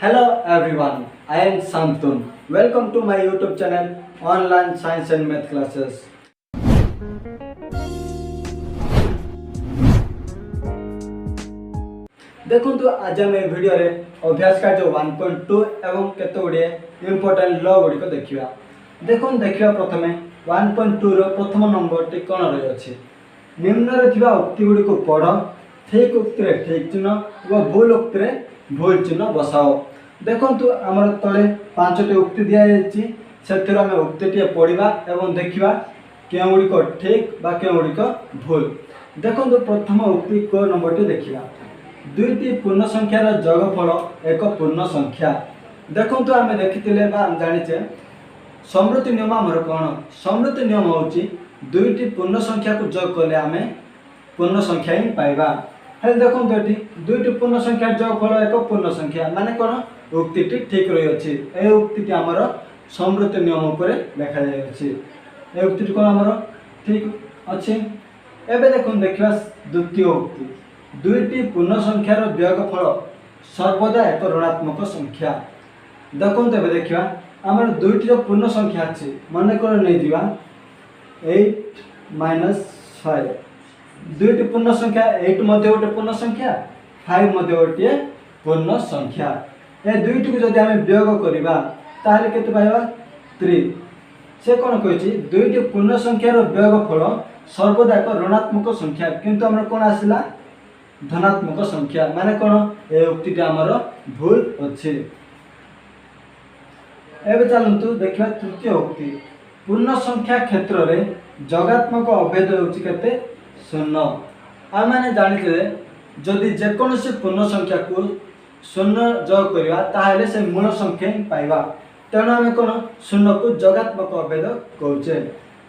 Hello everyone, I am Santun. Welcome to my YouTube channel Online Science and Math Classes. देखो आज आम video अभ्यास कार्य 1.2 एवं केत गुड़े इम्पोर्टाट ल गुड़िक देखा। देखो देखा प्रथम 1.2 प्रथम नंबर टी कौन रही निम्न उक्ति गुड़ी को पढ़, ठीक उक्ति ठीक चिन्ह और भूल उक्ति भूल चिन्ह बसाओ। देखु आमर तले 5टी उक्ति दि जाए उक्ति पढ़ा और देखा क्यों गुड़िक ठीक बा क्यों गुड़िक भूल। देखो प्रथम उक्ति को नंबर टी देखा, दुईटी पूर्ण संख्यार जोगफल एक पूर्ण संख्या। देखो आम देखी जाचे समृद्धि नियम आमर कौन, समृद्धि नियम हूँ दुईटी पूर्ण संख्या को जोग कले आम पूर्ण संख्या ही पाइबा। हेल्ले देखो ये दुईटी पूर्ण संख्या जोगफल एक पूर्ण संख्या माने कौन, उक्ति ठीक रही अच्छी। ये उक्ति आमर समृद्धि नियम उपर लिखा जाए, उक्ति कौन आमर ठीक अच्छी। एबे देखो देखा द्वितीय उक्ति, दुईटी पूर्ण संख्यार वियोगफल सर्वदा एक ऋणात्मक संख्या। देखो देखा आमर दुईटी पूर्ण संख्या अच्छी मन कर नहीं 8 - 5, दुईटी पूर्ण संख्या 8 गोटे पूर्ण संख्या 5 गोटे पूर्ण संख्या। ए दुईटी को जब आम वियोग करवा ताहले केते पाइबा 3। से कौन कही दुईटी पूर्ण संख्यार वियोगफल सर्वदा एक ऋणात्मक संख्या किंतु आमर कौन आसला धनात्मक संख्या माने कौन, ए उक्ति आमर भूल अच्छे। एबे चलतु देखा तृतीय उक्ति, पूर्ण संख्या क्षेत्र में जगात्मक अभेद होते शून्य। आम मैंने जानी जदि जेकोसी पूर्ण संख्या को शून्य जोग करवा ताहले से मूल संख्या ही पाइबा, तेणु आम कौन शून्य को जगात्मक अभेद कहे।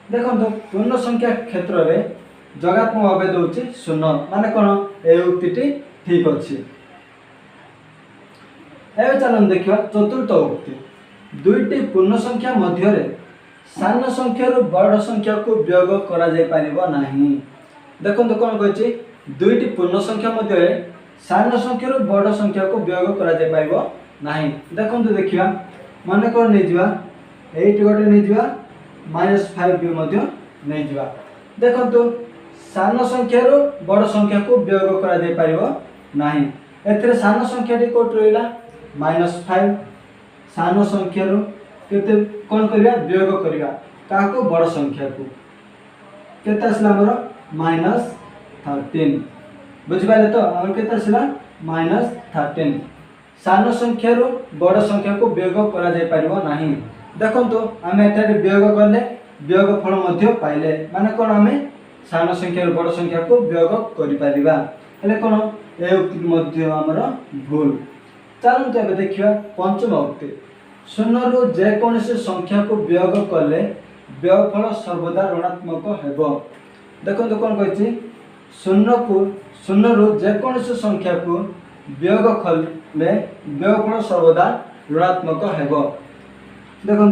देखो पूर्ण संख्या क्षेत्र में जगात्मक अभेद होची शून्य माने कौन, ए उक्ति ठीक अच्छी। एवं चलन देखा चतुर्थ उक्ति, दुईटी पूर्ण संख्या मध्य सान संख्या बड़ संख्या को वियोग करा जाय परिबो नाही। देखो कौन कही दुईटी पूर्ण संख्या मध्य सान संख्या बड़ संख्या को वियोग करा जाय परिबो नाही। देखो देखिया मन कर नहीं जा 8 गोटे नहीं जा -5 भी मध्य नहीं जा। देखो सान संख्या बड़ संख्या को वियोग करा जाय परिबो नाही। एथिरे सान संख्या टी कोट रहिला -5, सान संख्या केते कौन करिया वियोग करिया का को बड़ संख्या को केते आसला हमर -13। बुझ पाले तो हमर केते आसला -13। सान संख्या बड़ संख्या को वियोग करा जाय परिबो नाही। देखंतु आमे एटारे वियोग करले वियोग फल मध्य पाइले माने कोन आमे सान संख्या बड़ संख्या को वियोग करि परिबा। हेले कोन ए उक्ति मध्य हमर भूल। चलନ୍ତୁ ଏବେ ଦେଖିବା पंचम उक्ति, शून्य जेकोसी संख्या को वियोग कले वियोगफल सर्वदा ऋणात्मक हेबो। देखो कौन कही शून्य जेकोसी संख्या को वियोग कले वियोगफल सर्वदा ऋणात्मक हेबो। देखो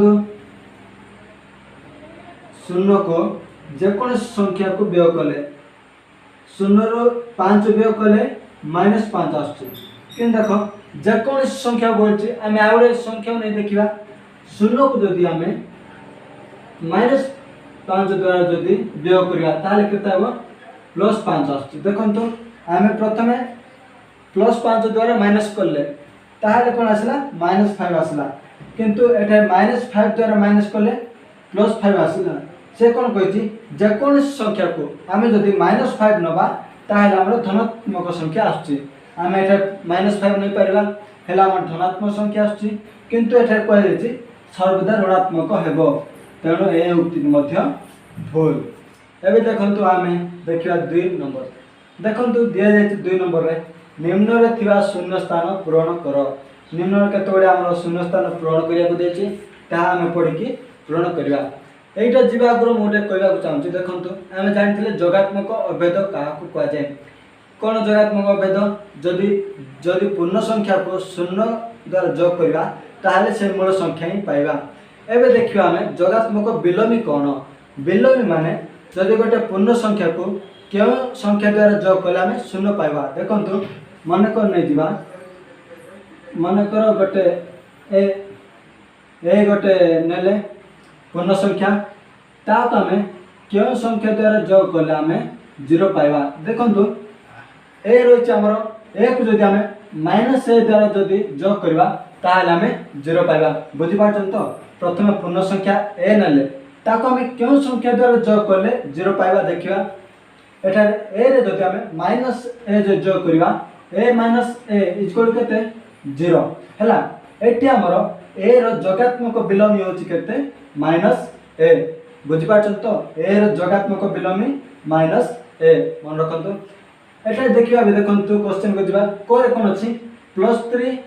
शून्य को जेकोसी संख्या को वियोग कले शून्य 5 वियोग कले -5 आसुची कि देख जेकोसी संख्या बोलছি आम आउे संख्या नहीं देखा शून्य को जदि आम -5 द्वारा जदि वियोग करवा ताले केते हम +5 आसुची। देखंतु आम प्रथमे +5 द्वारा माइनस कले ताहले कोन आसला -5 आसला किंतु एठे -5 द्वारा माइनस कले +5 आसला। से कौन कही जेकोसी संख्या को आम जदि -5 नबा ताहले हमर धनात्मक संख्या आसुची। आम एठे -5 नहीं पारिबा हेला हमर धनात्मक संख्या आसुची किंतु एठे कहि सर्वदा ऋणात्मक हेबो, तेणु ए उक्ति मध्य भूल। एबे देखंतु आमे देखिबा 2 नंबर। देखंतु दिया जाय 2 नंबर रे निम्न रे थिबा शून्य स्थान पूरण कर। निम्न रे केतोडे हमर शून्य स्थान पूरण करिया को देछि ता आमे पढि की पूरण करिया। एटा जीवा आगुर मोटे कहबा को चाहूँ। देखंतु आमे जानिथिले जगात्मक अभेद काहाकू कहा जाय। कौन जगात्मक अभेद, जदि जदि पूर्ण संख्या को शून्य द्वारा जोग करवा ताहले से मूल संख्या ही पाइबा। एबे देखियो आमे जगात्मक विलोमी कौन, विलोमी माने जदि गोटे पूर्ण संख्या को क्यों संख्या द्वारा जोग कले आमे शून्य पाइबा। देखंतु मन कर नहीं दिबा मनकर गोटे ए गोटे नेले पूर्ण संख्या ताक आम क्यों संख्या द्वारा जोग कले आम 0 पाइबा। देखो ए रही आमर ए को जदि आम माइनस ए द्वारा जदि जोग करवा ताहले आम 0 पाइबा। बुझीपार तो प्रथम पूर्ण संख्या ए नेले ताको आम क्यों संख्या द्वारा जोग कले 0 पाइबा। देखिबा एठार ए रे जदि आम माइनस ए जोग करवा ए माइनस ए इक्वल केते 0 हैला। एठी हमर ए रो जोगात्मक विलोमी होची केते माइनस ए। बुझीपार तो ए रो जोगात्मक विलोमी माइनस ए मन रखंतु। एटा देखिबा बे देखंतु क्वेश्चन को दिबा कोरे कोन अछि +3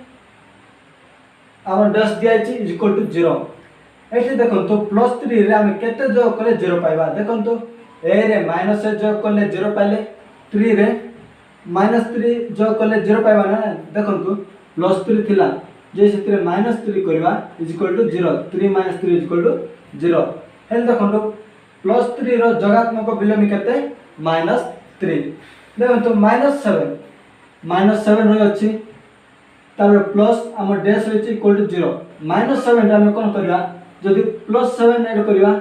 आम डैश दिया छि इक्वल टू 0। एठी देखंतु +3 रे हम केते जोग कले 0 पाइबा। देखंतु ए रे माइनस ए जोग कले 0 पाइले 3 रे -3 जोग कले 0 पाइबा ना। देखंतु +3 थिला जे सेते -3 करबा इक्वल टू 0 3 - 3 इक्वल टू 0 हेल। देखंतु +3 रो जोगात्मक विलोमी केते -3। देखो -7 रही अच्छी तार प्लस आम डैश रही इक्वल टू 0 -7 आम कौन करवा जदि +7 ऐड करवा।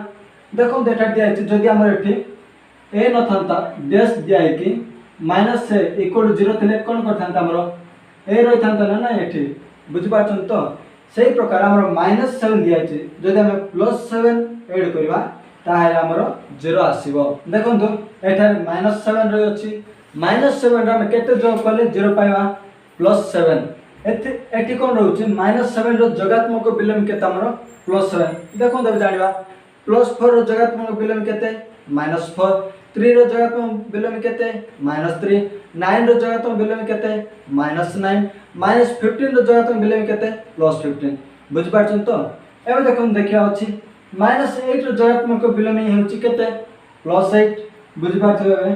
देखो एटा दिया जदि आम एठी ए न था डैश दिया कि माइनस ए इक्वल टू 0 थे कौन करता आमर ए रही था ना ये। बुझीपार तो से प्रकार आम -7 दिया जदि आम +7 ऐड करवा ताहले आमर 0 आसीबो। देखंतु एठार -7 रही अच्छी -7 आम केते जोग कले 0 पाइबा +7 एठी कोन रहउची -7 रो जोगात्मक विलोम केते हमरो +7। देखो तब जानिबा +4 रो जोगात्मक विलोम केते -4 3 रो जोगात्मक विलोम केते -3 9 रो जोगात्मक विलोम केते -9 -15 रो जोगात्मक विलोम केते +15। बुझ पाछन तो एबे देखो देखिया अछि -8 रो जोगात्मक विलोम हेउची केते +8। बुझ पाछबे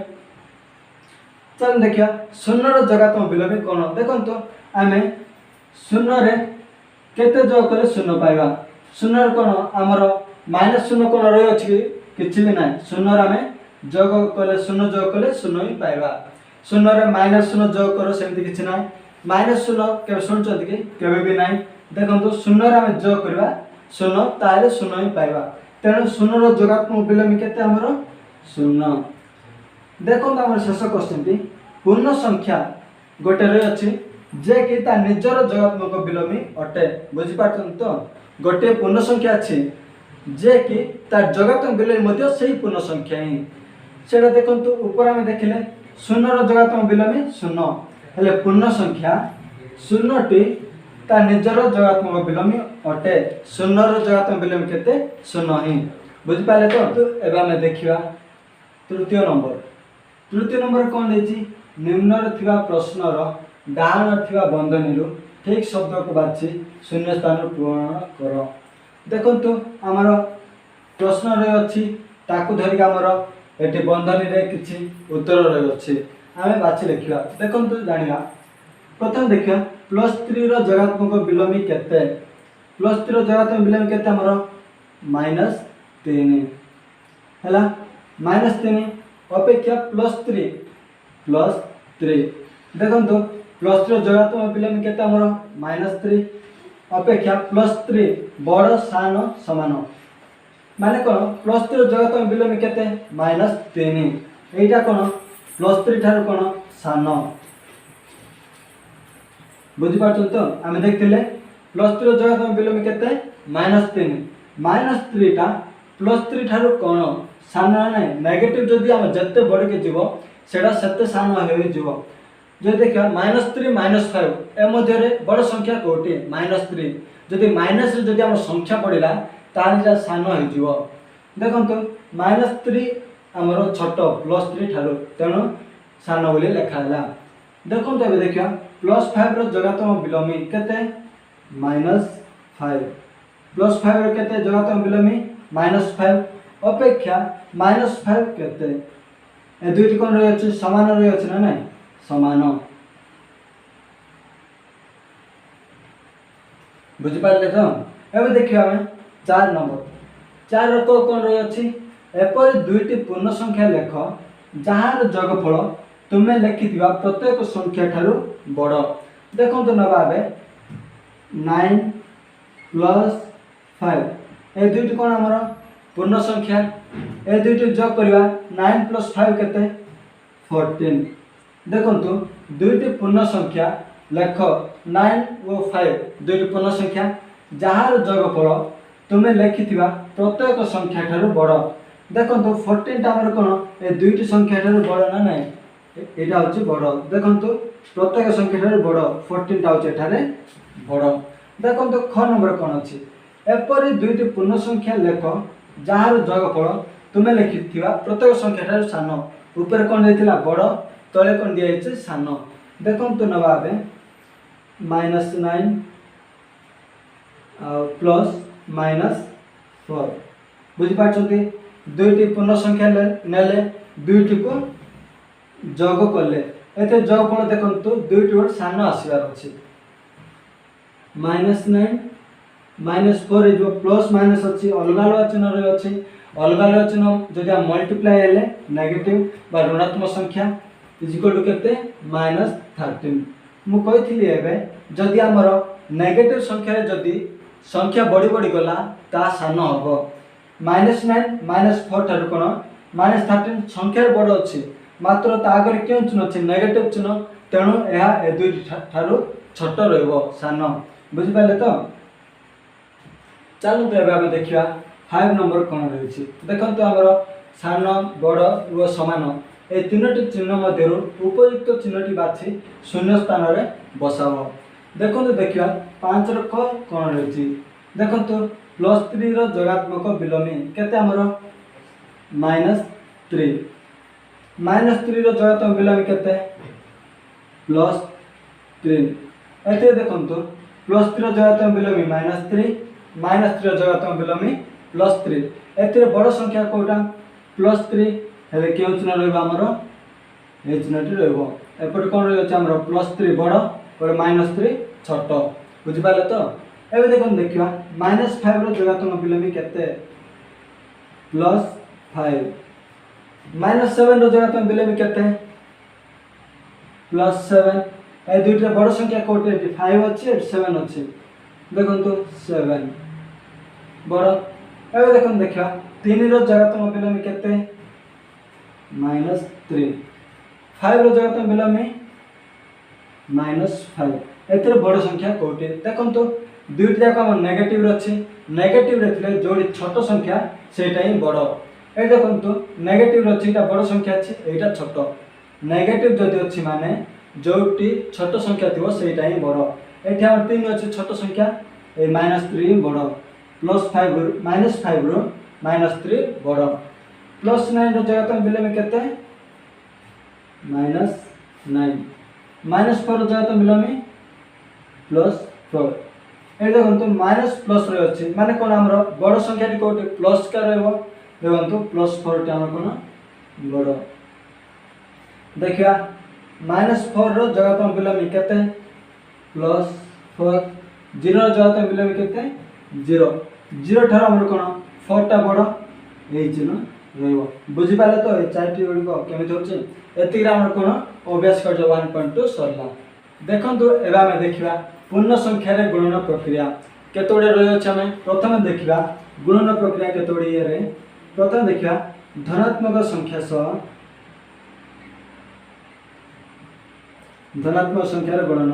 चल देखिया 0 रो जोगात्मक विलोम कोन। देखो तो आमे 0 रे केते जोग करे 0 पाइबा। 0 रे कोन हमर -0 कोन रही अछि किछि भी नै। 0 रे आमे जोग कले 0 जोग कले 0 ही पाइबा। 0 रे -0 जोग करो सेमति किछि नै। -0 केबे सुनचत कि केबे भी नै। देखंतु 0 रे आमे जोग करबा 0 ताले 0 ही पाइबा। तेनु 0 रो जोगात्मक विलोम केते हमर 0। देखो हमर शेष क्वेश्चन टी पूर्ण संख्या गोटे रे अछि जे कि ता निजर जोगात्मक विलोमी अटे। बुझि पाछन तो गोटे पूर्ण संख्या अछि जे कि ता जोगात्मक विलोमी मध्ये सही पूर्ण संख्या ही सेटा। देखंतु ऊपर हम देखिले 0 रो जोगात्मक विलोमी 0 हेले पूर्ण संख्या 0 टी ता निजर जोगात्मक विलोमी अटे। 0 रो जोगात्मक विलोमी केते 0 ही। बुझि पाले तो एबा हम देखिबा तृतीय नंबर कोन देछि निम्न रे थिबा प्रश्न रो डाहाण थिबा बंधनी ठीक शब्द को बाछि शून्य स्थान पूर्ण करो। देखंतु हमर प्रश्न रे अछि ताकु धरि हमर एटी बंधनी रे किछि उत्तर रे अछि आमे बाछि लिखिबा। देखंतु जानिबा प्रथम देखिबा +3 रो जोगात्मक विलोमी केते। +3 रो जोगात्मक विलोमी केते हमर -3 हैला। -3 अपेक्षा +3 देखंतु +3 जोगात्मक विलोम केते हमर -3 अपेक्षा +3 बड़ सान समान माने कोन +3 जोगात्मक विलोम केते -3 एटा कोन +3 थार कोन सान। बुझि पाछन तो हम देखथिले +3 जोगात्मक विलोम केते -3 टा +3 थार कोन सान नै। नेगेटिव जदि हम जत्ते बड़ के जीवो सेटा सत्ते सान होई जीवो। जो देखा -3 -5 ए मध्य रे बड़ संख्या कोटी -3 जदि माइनस रे जदि हम संख्या पड़िला तार जा सान होई जीवो। देखंतु -3 हमरो छोट +3 थारो तेनो सान बोली लिखा हला। देखंतु एबे देखिया +5 रो जोगात्मक विलोमी केते -5 +5 रो केते जोगात्मक विलोमी -5 अपेक्षा -5 केते ए दुईटी कोन रही अछि समान रही अछि ना नै समान। बुझि पाले तो एबे देखियो हम 4 रो को कोन रही अछि एपर दुईटी पूर्ण संख्या लेख जहार जोगफल तुमे लिखिथिबा प्रत्येक संख्या थारु बड़। देखंतु नबाबे 9 प्लस 5 ए दुईटी कौन आमर पूर्ण संख्या ए दुईटी जोग करवा 9 प्लस 5 केते 14 देखंतु दुईटी पूर्ण संख्या लेख 9 और 5 दुईटी पूर्ण संख्या जहार जोगफल तुम्हें लिखिथिबा प्रत्येक संख्या ठारू बड़ देखंतु 14 टा हमर कोन ए दुईटी संख्या ठारू बड़ ना नाही एटा होची बड़ देखंतु प्रत्येक संख्या ठारू बड़ 14 टा होची एठारे बड़ देखंतु ख नंबर कोन अछि एपरि दुईटी पूर्ण संख्या लेख जहार जोगफल तुम्हें लिखिथिबा प्रत्येक संख्या ठारू सान ऊपर कोन देथिला बड़ तळे कोन दिया हिचे सान देखंतु नबाबे -9 प्लस -4 बुझी पाछथि दुईटी पूर्ण संख्या नेले दुईटी को जोग करले एते जोगफल देखंतु दुईटी वर सान आसीबार अछि -9 -4 जो प्लस माइनस अछि अलग अलग चिन्ह रे अछि अलग अलग चिन्ह जदि हम मल्टीप्लाई हेले नेगेटिव बा ऋणात्मक संख्या इज इक्वल टू केते -13 मु कहिथिली एबे जदि हमर नेगेटिव संख्या रे जदि संख्या बड़ी बड़ी गला ता सान हबो -9 -4 ठारू कोन -13 संख्या बड़ अछि मात्र ता आगे क्यों चिन्ह अछि नेगेटिव चिन्ह तेणु यह ए दुई ठारू छोट रहइबो सान बुझि पाले तो चलो तो एबे हम देखिया 5 नंबर कोन रहछि देखंतु हमर सान बड़ व समान ए तीनोटी चिन्ह मध्यरु उपयुक्त चिन्हटी बाछि शून्य स्थान रे बसाबो देखंतु देखिया 5 रो कोन रहछि देखंतु +3 रो जोगात्मक विलोमी केते हमर -3 -3 रो जोगात्मक विलोमी केते +3 एते देखंतु +3 रो जोगात्मक विलोमी -3 -3 रो जोगात्मक विलोमी +3 एते बड़ संख्या कोटा +3 हेले केउ चिन्ह रहबा हमर ए चिन्हटी रहबो एपट कोन रहछ हमर +3 बड़ और -3 छोट बुझि पाले तो एबे देखन देखिबा -5 रो जोगात्मक विलोमी केते +5 -7 रो जोगात्मक विलोमी केते +7 ए दुईटा बड़ संख्या कोटे 5 अछि 7 अछि देखन तो 7 बड़ एबे देखन देखिबा 3 रो जोगात्मक विलोमी केते -3 5 रो जोगात्मक विलोमी -5 एतर बड़ संख्या कोटे देखन तो दुईटा जाक हम नेगेटिव रछि नेगेटिव रखले जोडी छोट संख्या सेटा ही बड़ ए देखन तो नेगेटिव रछि ता बड़ संख्या अछि एटा छोट नेगेटिव जदि अछि माने जोटी छोट संख्या थिबो सेटा ही बड़ एठी हम 3 अछि छोट संख्या ए -3 बड़ +5 -5 रो -3 बड़ +9 रो जगह त बिले में केते -9 -4 रो जगह त बिले में +4 ए देखन तो माइनस प्लस रे अछि माने कोन हमरो बड़ संख्या टी कोटे प्लस का रहबो देखन तो +4 टी हमर कोन बड़ देखिया -4 रो जगह त बिले में केते +4 0 रो जगह त बिले में केते 0 0 ठार हमर कोन 4 टा बड़ एई चिन्ह रहबो बुझि पाले तो ए चारटी गुडी को केमिति होछि एति हमर कोन अभ्यास कर 1.2 सरला देखन तो एबा में देखिबा पूर्ण संख्या रे गुणन प्रक्रिया केतोडे रहय अछि हम प्रथम देखिबा गुणन प्रक्रिया केतोडे रे प्रथम देखिबा धनात्मक संख्या सह धनात्मक संख्या रे गुणन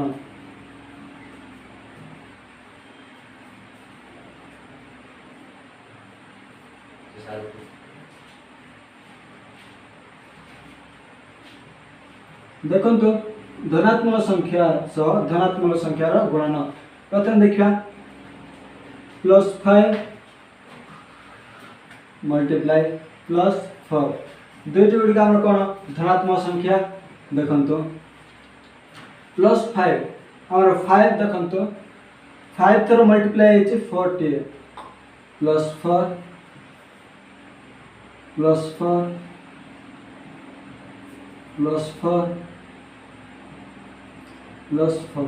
देखन तो धनात्मक संख्या सह धनात्मक संख्या रो गुणन प्रथम देखिबा +5 मल्टीप्लाई +4 दुईटी गुडी हमर कोन धनात्मक संख्या देखन तो +5 हमर 5 देखन तो 5 थरो मल्टीप्लाई अछि 40 +4 +4 +4 +4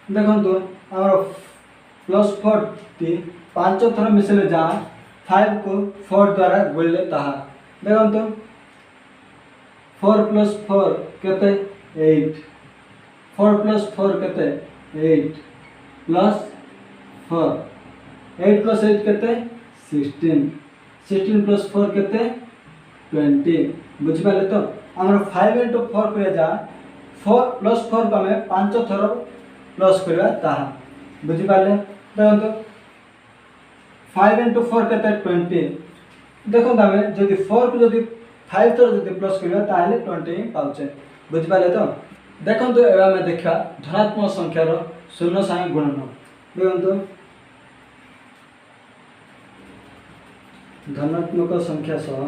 देखन तो हमर +4 टी 5 थरो मिसले जा 5 को 4 द्वारा गुणले ताहा देखन तो 4 + 4 केते 8 4 प्लस 4 केते 8 प्लस 4 8 प्लस 8 केते 16 16 प्लस 4 केते 20 बुझी पाले तो हमर 5 into 4 करे जा 4 प्लस 4 को हमें 5 थर प्लस करबा ताहा बुझी पाले देखो 5 into 4 केते 20 देखो हमें जदि 4 को जदि 5 थर जदि प्लस करबा ताले 20 पाउचे बुझी पाले तो देखो तो एबा में देखा धनात्मक संख्या रो शून्य संगे गुणन देखो धनात्मक संख्या सह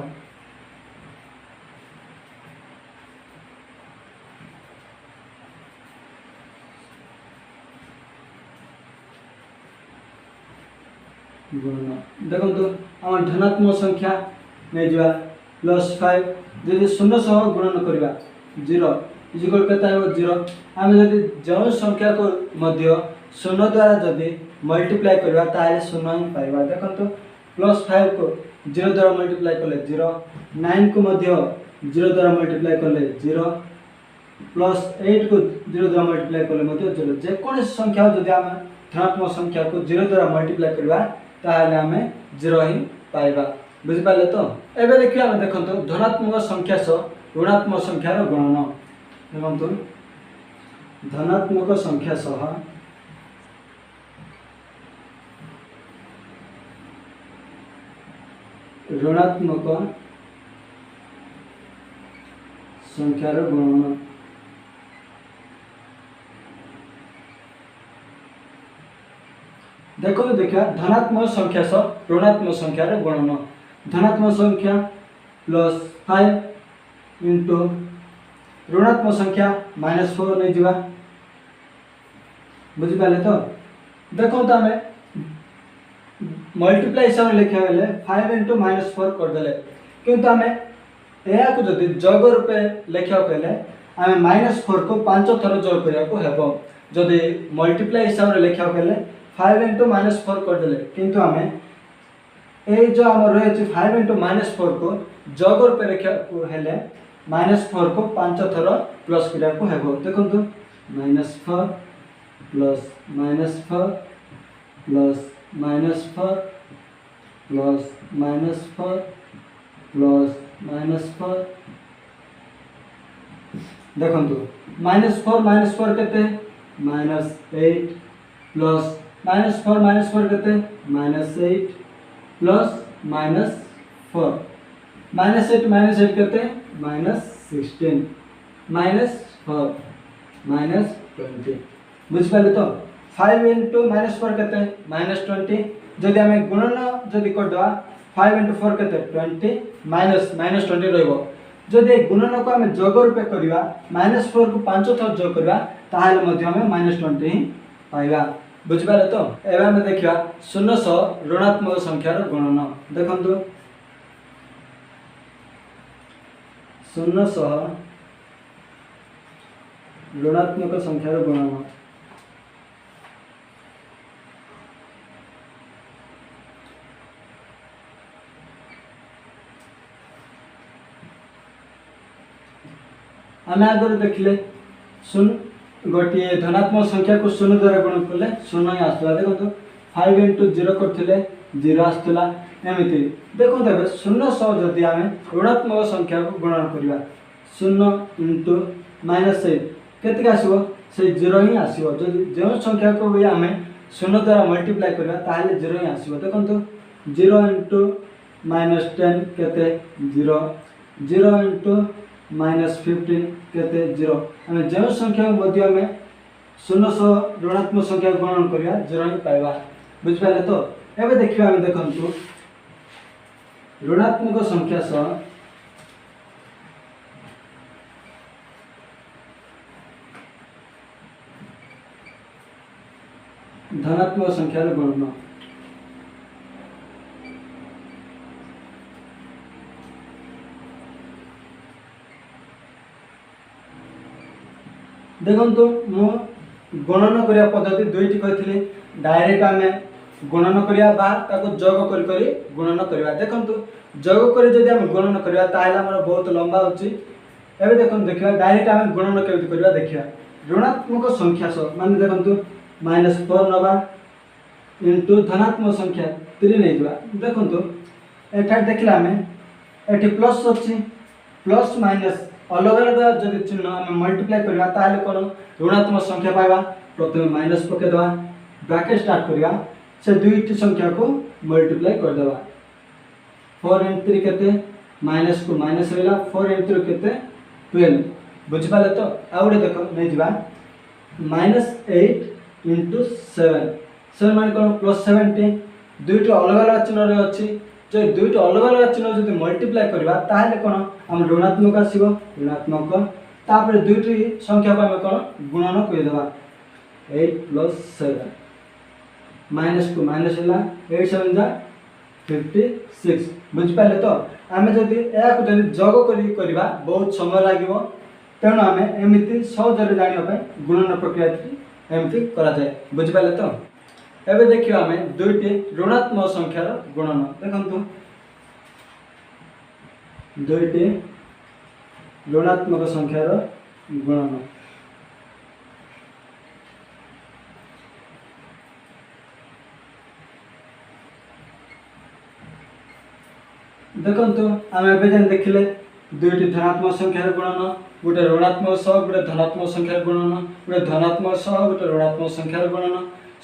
गुणन देखो तो हम धनात्मक संख्या नहीं जा +5 यदि शून्य सह गुणन करबा 0 इक्वल केता है 0 हम यदि जो संख्या को मध्य शून्य द्वारा यदि मल्टीप्लाई करबा ताले शून्य ही पाइबा देखो तो +5 को 0 द्वारा मल्टीप्लाई करले 0 9 को मध्य 0 द्वारा मल्टीप्लाई करले 0 +8 को 0 द्वारा मल्टीप्लाई करले मध्य 0 जे कोन संख्या यदि हम धनात्मक संख्या को 0 द्वारा मल्टीप्लाई करबा ताले हमें 0 ही पाइबा बुझि पाले तो एबे देखिया हम देखो तो धनात्मक संख्या सह ऋणात्मक संख्या रो गणना देखो धनात्मक संख्या सह ऋणात्मक संख्या रो गणना देखो तो देखिया धनात्मक संख्या सह ऋणात्मक संख्या रो गणना धनात्मक संख्या +5 इंटू ऋणात्मक संख्या -4 नहीं जीवा बुझी पाले तो देखो तो हमें मल्टीप्लाई हिसाब से लिखा गले 5 into -4 कर देले किंतु हमें एया को जदि जग रूपे लिखा गले हमें -4 को 5 थर जोग करिया को हेबो जदि मल्टीप्लाई हिसाब से लिखा गले 5 into -4 कर देले किंतु हमें ए जो हमर रहे 5 into -4 को जग रूपे लिखा को हेले -4 को 5 थर प्लस करिया को हेबो देखो तो -4 प्लस -4 प्लस -4 प्लस -4 प्लस -4 देखो तो -4 केते -8 प्लस -4 केते -8 प्लस -4 -8 केते -16 -4 -20 बुझ पाले तो 5 into -4 केते -20 जदि हमें गुणन जदि कर दवा 5 into 4 केते 20 -20 रहइबो जदि गुणन को हमें जोग रूपे करबा -4 को 5 थर जोग करबा ताहाले मध्ये हमें -20 ही पाइबा बुझ पाले तो एबा में देखिया शून्य सह ऋणात्मक संख्या रो गणन देखंतु शून्य सह ऋणात्मक संख्या रो गणन आम आगे देखिले शून्य गोटे धनात्मक संख्या को शून्य द्वारा गुण कले शून्य ही आसला देखो तो 5 into 0 करथिले 0 आसला एमिति देखो तबे शून्य सह जदि आमे ऋणात्मक संख्या को गणना करिबा 0 into -8 केते आसीबो से 0 ही आसीबो जदि जो संख्या को भी आमे शून्य द्वारा मल्टीप्लाई करबा ताले 0 ही आसीबो देखो तो 0 into -10 केते 0 0 into -15 केते 0 हमें जो संख्या मध्य में शून्य सह ऋणात्मक संख्या गणना करिया 0 ही पाइबा बुझ पाले तो एबे देखिबा हम देखंतु ऋणात्मक संख्या सह धनात्मक संख्या गणना देखो मु गणना करिया पद्धति दुईटी कहिथिले डायरेक्ट आमे गणना करिया बा ताको जोग करी गणना करिया देखंतु जोग करी जदि हम गणना करिया ताहले हमर बहुत लंबा होची एबे देखन देखिया डायरेक्ट आमे गणना केति करिया देखिया ऋणात्मक संख्या सह मान देखो -4 नवा इंटू धनात्मक संख्या 3 नहीं जा देखो एठार देखला आमे एठी प्लस अछि प्लस माइनस अलग अलग जब चिन्ह आम मल्टीप्लाई करवा ताले कोन ऋणात्मक संख्या पाइबा प्रथमे माइनस पके दवा ब्रैकेट स्टार्ट करवा से दुईटी संख्या को मल्टीप्लाई कर देवा 4 × 3 केते माइनस को माइनस रहला 4 × 3 केते 12 बुझ पाले तो आउडे देखो नै दिबा -8 × 7 7 मान कोन +70 दुईटी अलग अलग चिन्ह रे अछि जो दुईटी अलग अलग चिन्ह जदि मल्टीप्लाई करवा ताले कोन हम ऋणात्मक आसीबो ऋणात्मक तापर दुईटी संख्या को हम कोन गुणन कर देबा 8 + 7 माइनस को माइनस हला 8 7 जा 56 बुझ पाले तो आमे जदि या को जदि जोग करी करबा बहुत समय लागिवो तेणु आमे एमिति सहज रे जानिबा पे गुणन प्रक्रिया एमिति करा जाय बुझ पाले तो एबे देखियो आमे दुईटी ऋणात्मक संख्यार गुणन देखंतु दुईटी ऋणात्मक संख्यार गुणन देखंतु आमे एबे जन देखिले दुईटी धनात्मक संख्यार गुणन गोटे ऋणात्मक सह गोटे धनात्मक संख्यार गुणन गोटे धनात्मक सह गोटे ऋणात्मक संख्यार गुणन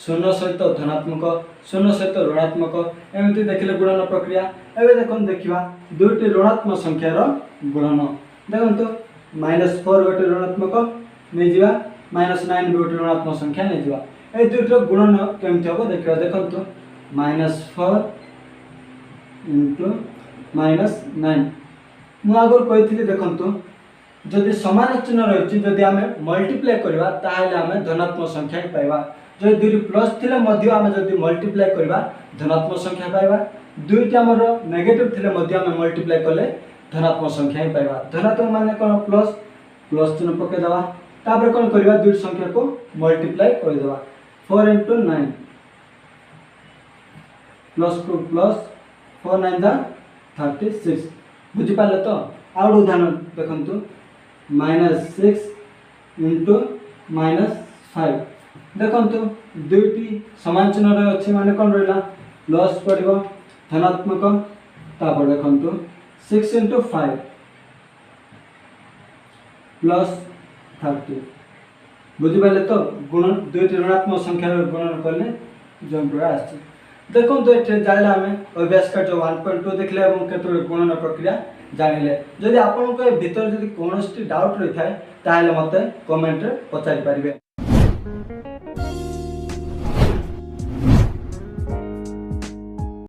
शून्य सहित धनात्मक शून्य सहित ऋणात्मक एमती देखिले गुणन प्रक्रिया एबे देखन देखिबा दुईटी ऋणात्मक संख्यार गुणन देखंतु -4 गोटे ऋणात्मक नै जिवा -9 गोटे ऋणात्मक संख्या नै जिवा ए दुईटो गुणन केमति हो देखिबा देखंतु -4 × -9 मु आगर कहिथिली देखंतु जदि समान चिन्ह रही जदि आमे मल्टीप्लाई करबा ताहाले आमे धनात्मक संख्या पाइबा जो दुई प्लस थिले मध्य आमे जदि मल्टीप्लाई करबा धनात्मक संख्या पाइबा दुईटी हमर नेगेटिव थिले मध्य आमे मल्टीप्लाई करले धनात्मक संख्या ही पाइबा धनात्मक माने कोन प्लस प्लस चिन्ह पके देबा तापर कोन करबा दुई संख्या को मल्टीप्लाई कर देबा 4 × 9 प्लस को प्लस 4 9 जा 36 बुझि पाले तो आउड उदाहरण देखंतु -6 × -5 देखंतु दुईटी समान चिन्ह रे अछि माने कोन रहला प्लस पड़िबो धनात्मक तापर देखंतु 6 × 5 +30 बुझि पाले तो गुणन दुईटी ऋणात्मक संख्या रे गुणन करले जो प्रकार आछि देखंतु एठे जानिला हमें अभ्यास कार्य 1.2 देखले एवं केतोरे गुणन प्रक्रिया जानिले जदि आपन को भीतर जदि कोनोस्टी डाउट रही थाए ताले मते कमेंट रे पचारि परिबे।